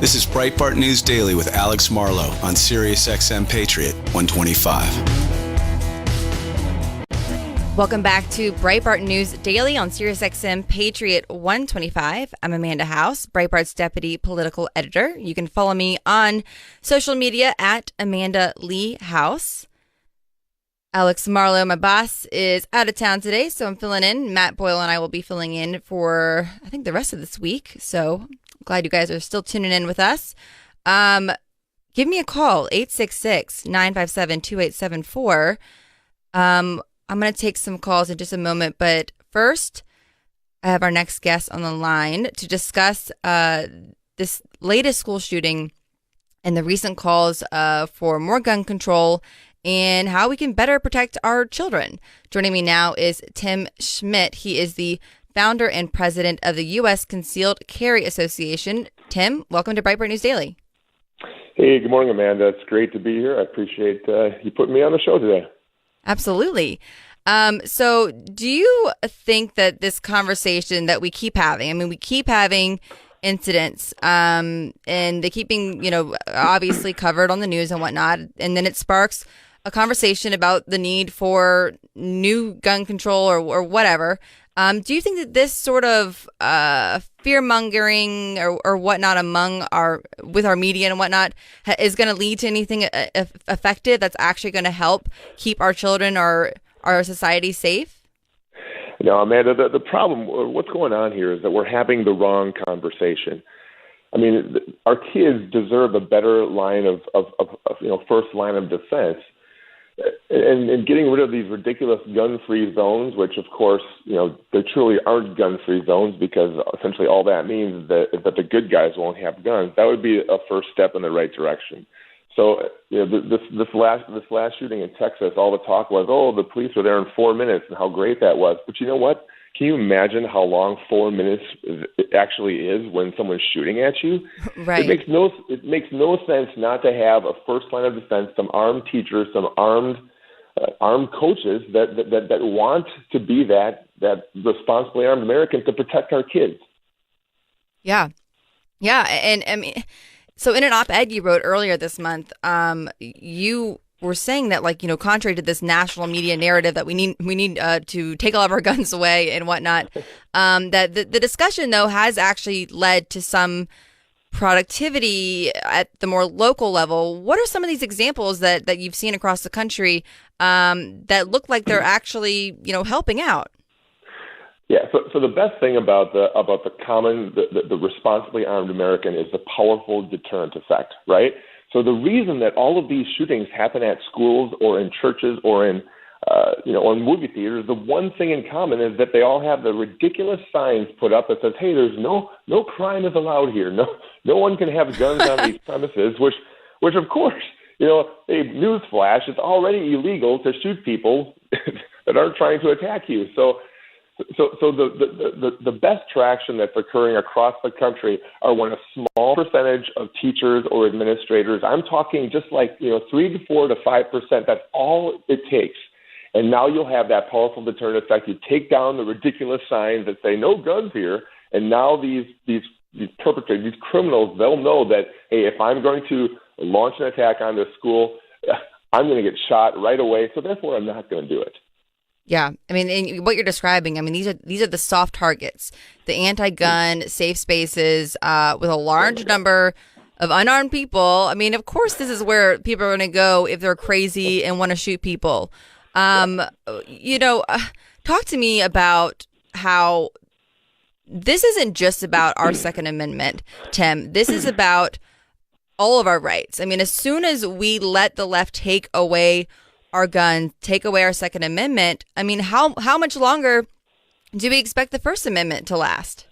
This is Breitbart News Daily with Alex Marlowe on Sirius Patriot 125. Welcome back to Breitbart News Daily on Sirius Patriot 125. I'm Amanda House, Breitbart's deputy political editor. You can follow me on social media at Amanda Lee House. Alex Marlowe, my boss, is out of town today, so I'm filling in. Matt Boyle and I will be filling in for, I think, the rest of this week. So I'm glad you guys are still tuning in with us. Give me a call, 866-957-2874. I'm going to take some calls in just a moment, but first, I have our next guest on the line to discuss this latest school shooting and the recent calls for more gun control and how we can better protect our children. Joining me now is Tim Schmidt. He is the founder and president of the U.S. Concealed Carry Association. Tim, welcome to Breitbart News Daily. Hey, good morning, Amanda. It's great to be here. I appreciate you putting me on the show today. Absolutely. So do you think that this conversation that we keep having, we keep having incidents and they keep being, obviously covered on the news and whatnot, and then it sparks a conversation about the need for new gun control or whatever. Do you think that this sort of fear-mongering or whatnot with our media and whatnot is going to lead to anything effective that's actually going to help keep our children or our society safe? No, Amanda, the problem, what's going on here is that we're having the wrong conversation. Our kids deserve a better line of first line of defense. And getting rid of these ridiculous gun-free zones, which, of course, there truly aren't gun-free zones because essentially all that means is that the good guys won't have guns. That would be a first step in the right direction. So, this last shooting in Texas, all the talk was, the police were there in 4 minutes and how great that was. But you know what? Can you imagine how long 4 minutes actually is when someone's shooting at you? Right. It makes no sense not to have a first line of defense, some armed teachers, some armed coaches that want to be that responsibly armed American to protect our kids. Yeah. And so in an op-ed you wrote earlier this month, you were saying that, contrary to this national media narrative that we need to take all of our guns away and whatnot, that the discussion, though, has actually led to some productivity at the more local level. What are some of these examples that you've seen across the country that look like they're actually, helping out? Yeah. So the best thing about the responsibly armed American is the powerful deterrent effect, right? So the reason that all of these shootings happen at schools or in churches or in movie theaters, the one thing in common is that they all have the ridiculous signs put up that says, "Hey, there's no crime is allowed here. No one can have guns on these premises." Which of course, hey, newsflash, it's already illegal to shoot people that aren't trying to attack you. So the best traction that's occurring across the country are when a small percentage of teachers or administrators, I'm talking just 3 to 4 to 5%, that's all it takes. And now you'll have that powerful deterrent effect. You take down the ridiculous signs that say no guns here, and now these perpetrators, these criminals, they'll know that, hey, if I'm going to launch an attack on this school, I'm going to get shot right away, so therefore I'm not going to do it. Yeah, and what you're describing, these are the soft targets, the anti-gun safe spaces with a large number of unarmed people. Of course, this is where people are going to go if they're crazy and want to shoot people. Talk to me about how this isn't just about our Second Amendment, Tim. This is about all of our rights. As soon as we let the left take away our guns, take away our Second Amendment, how much longer do we expect the First Amendment to last?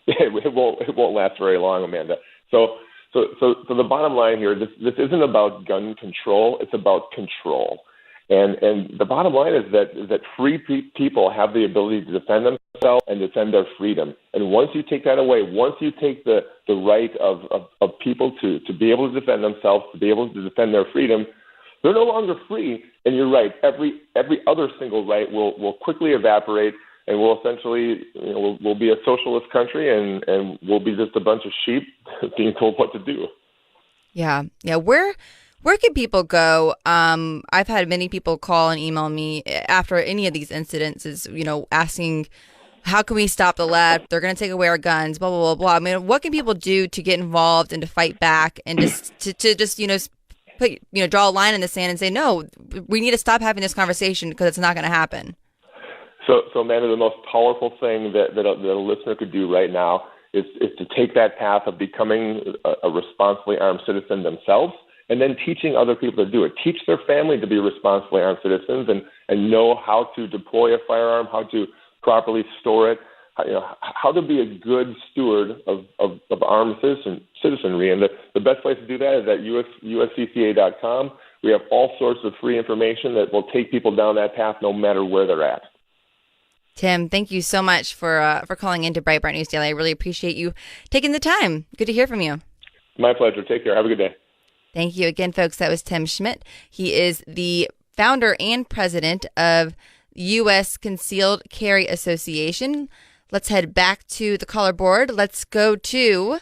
It won't last very long, Amanda. So the bottom line here, this isn't about gun control, it's about control. And the bottom line is that free people have the ability to defend themselves and defend their freedom. And once you take that away, once you take the right of people to be able to defend themselves, to be able to defend their freedom, they're no longer free. And you're right, every other single right will quickly evaporate. and we'll essentially, we'll be a socialist country, and we'll be just a bunch of sheep being told what to do. Yeah. Where can people go? I've had many people call and email me after any of these incidences, asking, how can we stop the left? They're going to take away our guns, blah, blah, blah, blah. I mean, what can people do to get involved and to fight back and just to just, put, draw a line in the sand and say, no, we need to stop having this conversation because it's not going to happen? So, Amanda, the most powerful thing that a listener could do right now is to take that path of becoming a responsibly armed citizen themselves, and then teaching other people to do it. Teach their family to be responsibly armed citizens and know how to deploy a firearm, how to properly store it, how to be a good steward of armed citizenry. And the best place to do that is at USCCA.com. We have all sorts of free information that will take people down that path no matter where they're at. Tim, thank you so much for calling into Breitbart News Daily. I really appreciate you taking the time. Good to hear from you. My pleasure. Take care. Have a good day. Thank you again, folks. That was Tim Schmidt. He is the founder and president of U.S. Concealed Carry Association. Let's head back to the caller board. Let's go to